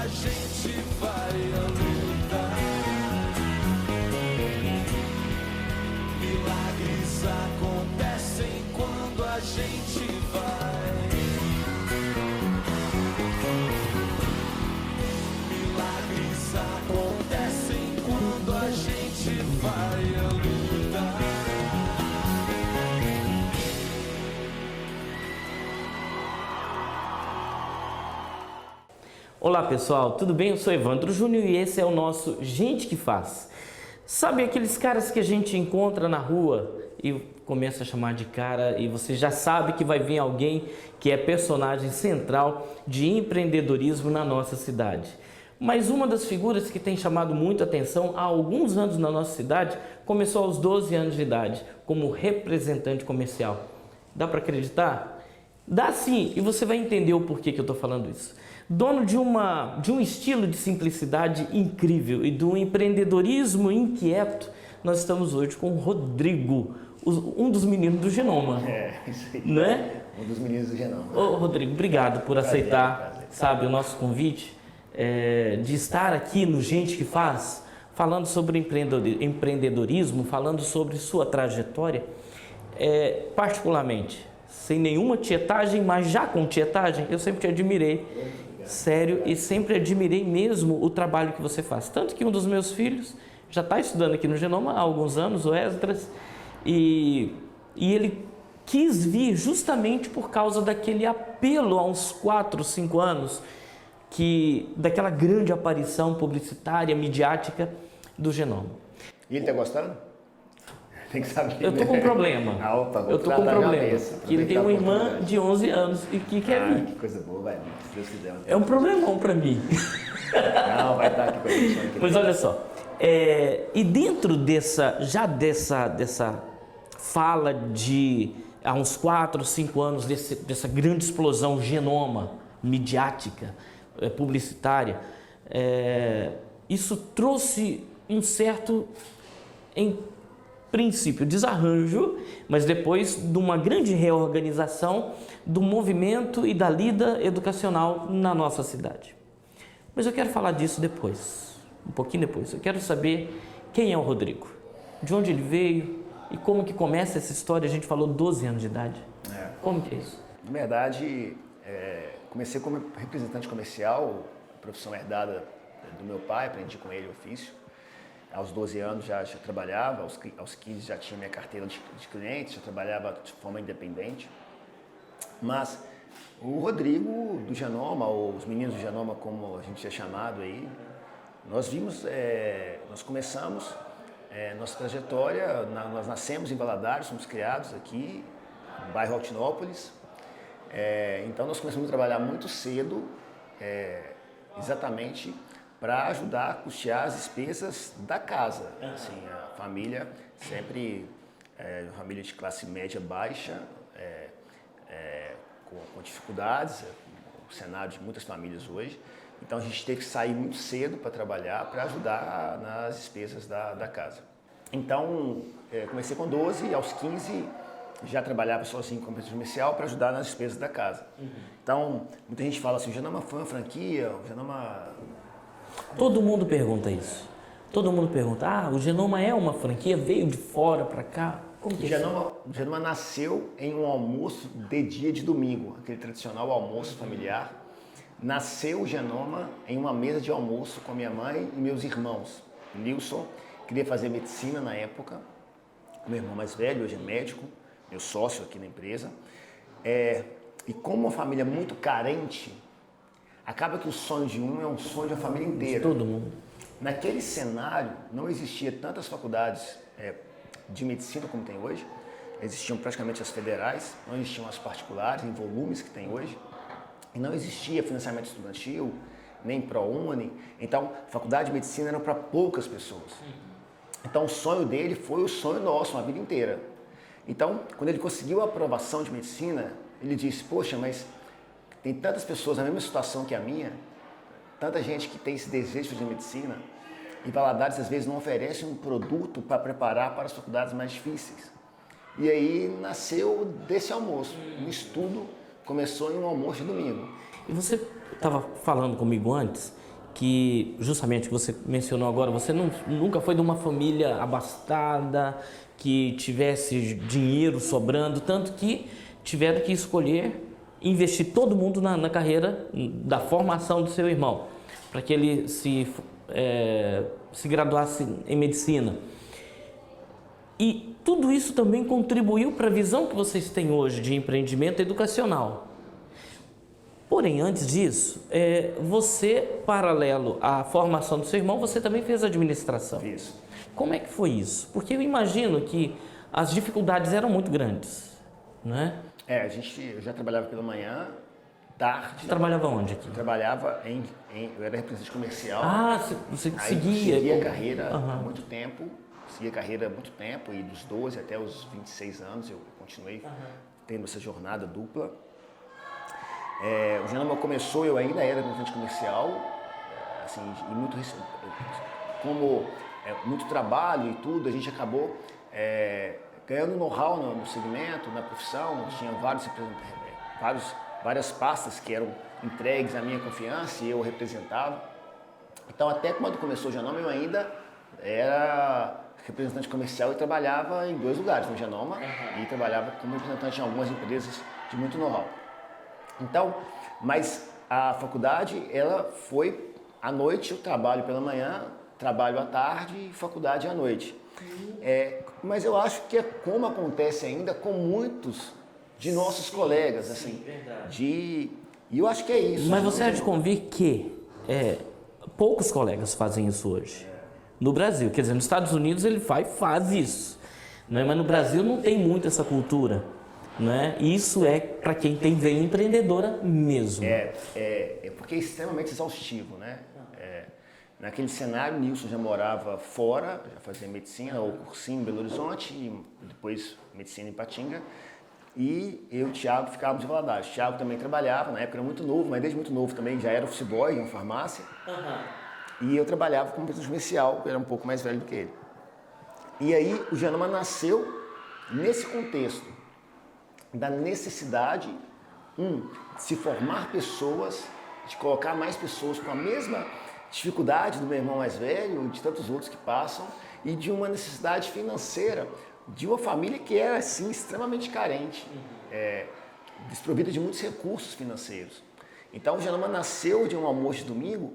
gente vai lutar. Milagres acontecem quando a gente vai. Milagres acontecem quando a gente vai lutar. Olá pessoal, tudo bem? Eu sou Evandro Júnior e esse é o nosso Gente que Faz. Sabe aqueles caras que a gente encontra na rua e começa a chamar de cara e você já sabe que vai vir alguém que é personagem central de empreendedorismo na nossa cidade. Mas uma das figuras que tem chamado muito atenção há alguns anos na nossa cidade começou aos 12 anos de idade como representante comercial. Dá para acreditar? Dá sim, e você vai entender o porquê que eu estou falando isso. Dono de um estilo de simplicidade incrível e de um empreendedorismo inquieto, nós estamos hoje com o Rodrigo, um dos meninos do Genoma. Isso aí. Não é? Um dos meninos do Genoma. Ô, Rodrigo, obrigado por aceitar, sabe, o nosso convite de estar aqui no Gente que Faz, falando sobre empreendedorismo, falando sobre sua trajetória, particularmente, sem nenhuma tietagem, mas já com tietagem, eu sempre te admirei. Sério, e sempre admirei mesmo o trabalho que você faz. Tanto que um dos meus filhos já está estudando aqui no Genoma há alguns anos, o Esdras, e ele quis vir justamente por causa daquele apelo há uns 4, 5 anos, daquela grande aparição publicitária, midiática do Genoma. E ele está gostando? Tem que saber. Eu tô com um problema. Opa, eu tô com um problema. Que ele tem uma irmã de 11 anos e que quer vir. Que coisa boa, vai vir, se Deus quiser. É um problemão para mim. Não, vai estar aqui com a gente. Mas olha só, e dentro dessa fala de há uns 4, 5 anos, dessa grande explosão Genoma, midiática, publicitária, isso trouxe um certo, em princípio, desarranjo, mas depois de uma grande reorganização do movimento e da lida educacional na nossa cidade. Mas eu quero falar disso depois, um pouquinho depois. Eu quero saber quem é o Rodrigo, de onde ele veio e como que começa essa história. A gente falou 12 anos de idade. Como que é isso? Na verdade, comecei como representante comercial, profissão herdada do meu pai, aprendi com ele o ofício. Aos 12 anos já trabalhava, aos 15 já tinha minha carteira de clientes, já trabalhava de forma independente. Mas o Rodrigo do Genoma, ou os meninos do Genoma, como a gente é chamado aí, nós começamos nossa trajetória, nós nascemos em Valadares, somos criados aqui, no bairro Altinópolis. Então nós começamos a trabalhar muito cedo, exatamente para ajudar a custear as despesas da casa. Assim, a família sempre, família de classe média baixa, com dificuldades, o cenário de muitas famílias hoje. Então a gente teve que sair muito cedo para trabalhar, para ajudar nas despesas da casa. Então comecei com 12 e aos 15 já trabalhava sozinho como representante comercial para ajudar nas despesas da casa. Então muita gente fala assim, o Genoma foi uma franquia, o Genoma... Todo mundo pergunta isso. Todo mundo pergunta, o Genoma é uma franquia, veio de fora para cá? Como que o Genoma nasceu em um almoço de dia de domingo, aquele tradicional almoço familiar. Nasceu o Genoma em uma mesa de almoço com a minha mãe e meus irmãos. Nilson queria fazer medicina na época, meu irmão mais velho, hoje é médico, meu sócio aqui na empresa. E como uma família muito carente, acaba que o sonho de um é um sonho da família inteira. Todo mundo. Naquele cenário, não existia tantas faculdades de medicina como tem hoje. Existiam praticamente as federais, não existiam as particulares em volumes que tem hoje. E não existia financiamento estudantil, nem ProUni. Então, a faculdade de medicina era para poucas pessoas. Então, o sonho dele foi o sonho nosso, uma vida inteira. Então, quando ele conseguiu a aprovação de medicina, ele disse, poxa, mas tem tantas pessoas na mesma situação que a minha, tanta gente que tem esse desejo de medicina, e Valadares às vezes não oferece um produto para preparar para as faculdades mais difíceis. E aí nasceu desse almoço, um estudo começou em um almoço de domingo. E você estava falando comigo antes que, justamente, que você mencionou agora, você nunca foi de uma família abastada, que tivesse dinheiro sobrando, tanto que tiveram que escolher investir todo mundo na carreira da formação do seu irmão, para que ele se graduasse em medicina. E tudo isso também contribuiu para a visão que vocês têm hoje de empreendimento educacional. Porém, antes disso, você, paralelo à formação do seu irmão, você também fez administração. Isso. Como é que foi isso? Porque eu imagino que as dificuldades eram muito grandes, né? Eu já trabalhava pela manhã, tarde. Você trabalhava onde aqui? Eu trabalhava eu era representante comercial. Ah, você seguia? Segui a carreira há muito tempo. Segui a carreira há muito tempo e dos 12 até os 26 anos eu continuei tendo essa jornada dupla. O Janoma começou, eu ainda era representante comercial, assim, e como muito trabalho e tudo, a gente acabou ganhando know-how no segmento, na profissão. Tinha várias pastas que eram entregues à minha confiança e eu representava. Então, até quando começou o Janoma, eu ainda era representante comercial e trabalhava em 2 lugares, no Janoma e trabalhava como representante em algumas empresas de muito know-how. Então, mas a faculdade, ela foi à noite, eu trabalho pela manhã, trabalho à tarde e faculdade à noite. Mas eu acho que é como acontece ainda com muitos de nossos colegas, assim, e eu acho que é isso. Mas você há de convir que poucos colegas fazem isso hoje. No Brasil, quer dizer, nos Estados Unidos ele faz isso, né? Mas no Brasil não tem muito essa cultura, né? Isso é para quem tem veia empreendedora mesmo. Porque é extremamente exaustivo, né? Naquele cenário, Nilson já morava fora, já fazia medicina, ou cursinho em Belo Horizonte, e depois medicina em Patinga. E eu e o Thiago ficávamos em Valadares. O Thiago também trabalhava, na época era muito novo, mas desde muito novo também já era office boy em uma farmácia. E eu trabalhava como representante comercial, eu era um pouco mais velho do que ele. E aí o Janoma nasceu nesse contexto da necessidade, de se formar pessoas, de colocar mais pessoas com a mesma dificuldade do meu irmão mais velho e de tantos outros que passam, e de uma necessidade financeira de uma família que era, assim, extremamente carente, desprovida de muitos recursos financeiros. Então o Janoma nasceu de um almoço de domingo,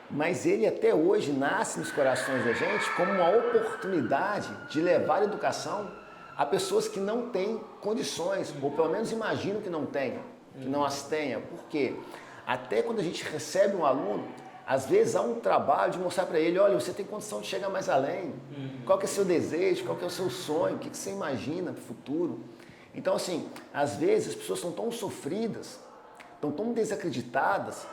mas ele até hoje nasce nos corações da gente como uma oportunidade de levar a educação a pessoas que não têm condições, ou pelo menos imaginam que não tenham, que não as tenham. Por quê? Até quando a gente recebe um aluno, às vezes há um trabalho de mostrar para ele, olha, você tem condição de chegar mais além, qual que é o seu desejo, qual que é o seu sonho, o que você imagina para o futuro. Então, assim, às vezes as pessoas estão tão sofridas, estão tão desacreditadas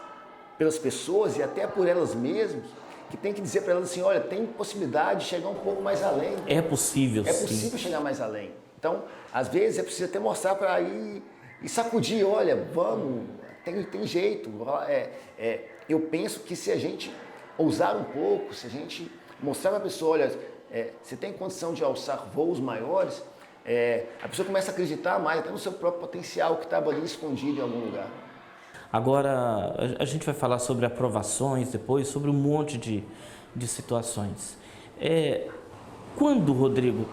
pelas pessoas e até por elas mesmas, que tem que dizer para elas assim, olha, tem possibilidade de chegar um pouco mais além. É possível, sim. É possível chegar mais além. Então, às vezes é preciso até mostrar para ir e sacudir, olha, vamos, tem jeito. Eu penso que se a gente ousar um pouco, se a gente mostrar para a pessoa, olha, você tem condição de alçar voos maiores, a pessoa começa a acreditar mais até no seu próprio potencial que estava ali escondido em algum lugar. Agora, a gente vai falar sobre aprovações depois, sobre um monte de situações. Quando, Rodrigo,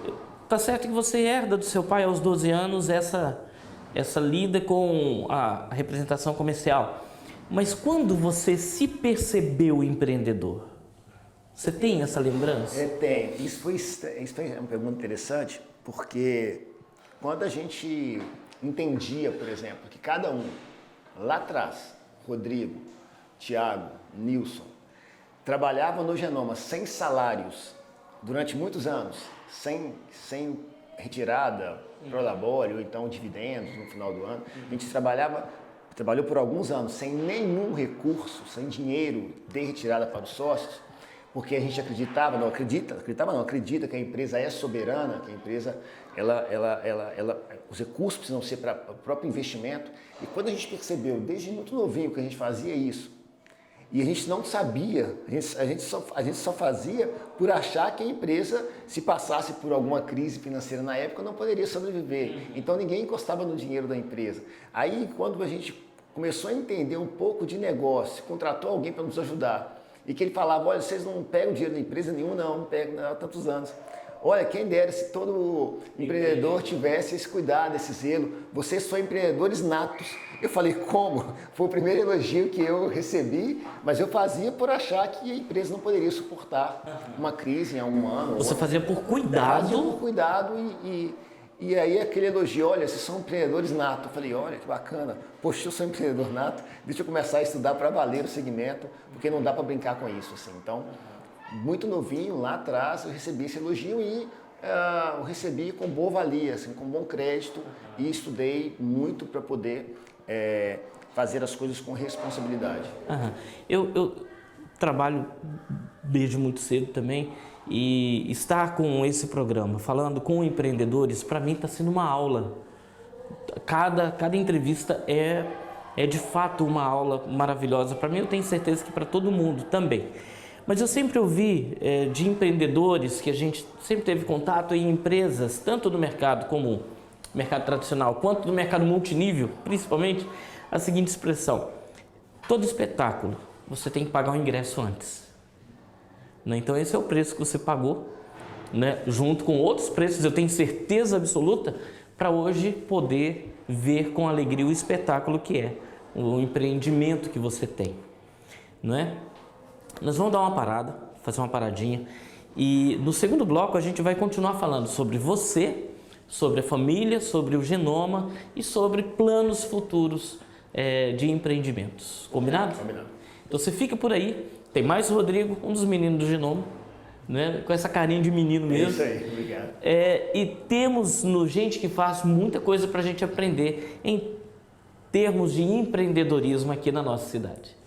tá certo que você herda do seu pai aos 12 anos essa lida com a representação comercial, mas quando você se percebeu empreendedor? Você tem essa lembrança? Tem. Isso foi uma pergunta interessante, porque quando a gente entendia, por exemplo, que cada um, lá atrás, Rodrigo, Thiago, Nilson, trabalhava no Janoma sem salários durante muitos anos, sem retirada, prolabore ou então dividendos no final do ano. A gente trabalhou por alguns anos sem nenhum recurso, sem dinheiro de retirada para os sócios, porque a gente acredita que a empresa é soberana, que a empresa, os recursos precisam ser para o próprio investimento. E quando a gente percebeu, desde muito novinho, que a gente fazia isso, e a gente não sabia, a gente só fazia por achar que a empresa, se passasse por alguma crise financeira na época, não poderia sobreviver. Então ninguém encostava no dinheiro da empresa. Aí quando a gente começou a entender um pouco de negócio, contratou alguém para nos ajudar E que ele falava, olha, vocês não pegam dinheiro da empresa nenhuma, não pegam há tantos anos. Olha, quem dera se todo empreendedor tivesse esse cuidado, esse zelo. Vocês são empreendedores natos. Eu falei, como? Foi o primeiro elogio que eu recebi, mas eu fazia por achar que a empresa não poderia suportar uma crise em algum ano. Você fazia por cuidado? Fazia por cuidado e aí aquele elogio, olha, vocês são empreendedores natos. Eu falei, olha que bacana, poxa, eu sou empreendedor nato, deixa eu começar a estudar para valer o segmento, porque não dá para brincar com isso, assim. Então, muito novinho, lá atrás, eu recebi esse elogio e eu recebi com boa valia, assim, com bom crédito e estudei muito para poder fazer as coisas com responsabilidade. Eu trabalho desde muito cedo também e estar com esse programa, falando com empreendedores, para mim está sendo uma aula. Cada entrevista é de fato uma aula maravilhosa. Para mim, eu tenho certeza que para todo mundo também. Mas eu sempre ouvi de empreendedores que a gente sempre teve contato em empresas, tanto do mercado comum, mercado tradicional, quanto do mercado multinível, principalmente, a seguinte expressão: todo espetáculo você tem que pagar um ingresso antes. Né? Então esse é o preço que você pagou, né? Junto com outros preços, eu tenho certeza absoluta, para hoje poder ver com alegria o espetáculo que é o empreendimento que você tem. Não é? Nós vamos dar uma parada, fazer uma paradinha, e no segundo bloco a gente vai continuar falando sobre você, sobre a família, sobre o Genoma e sobre planos futuros de empreendimentos. Combinado? Combinado. Então você fica por aí, tem mais o Rodrigo, um dos meninos do Genoma, né? Com essa carinha de menino mesmo. Isso aí, obrigado. E temos no Gente que Faz muita coisa para a gente aprender em termos de empreendedorismo aqui na nossa cidade.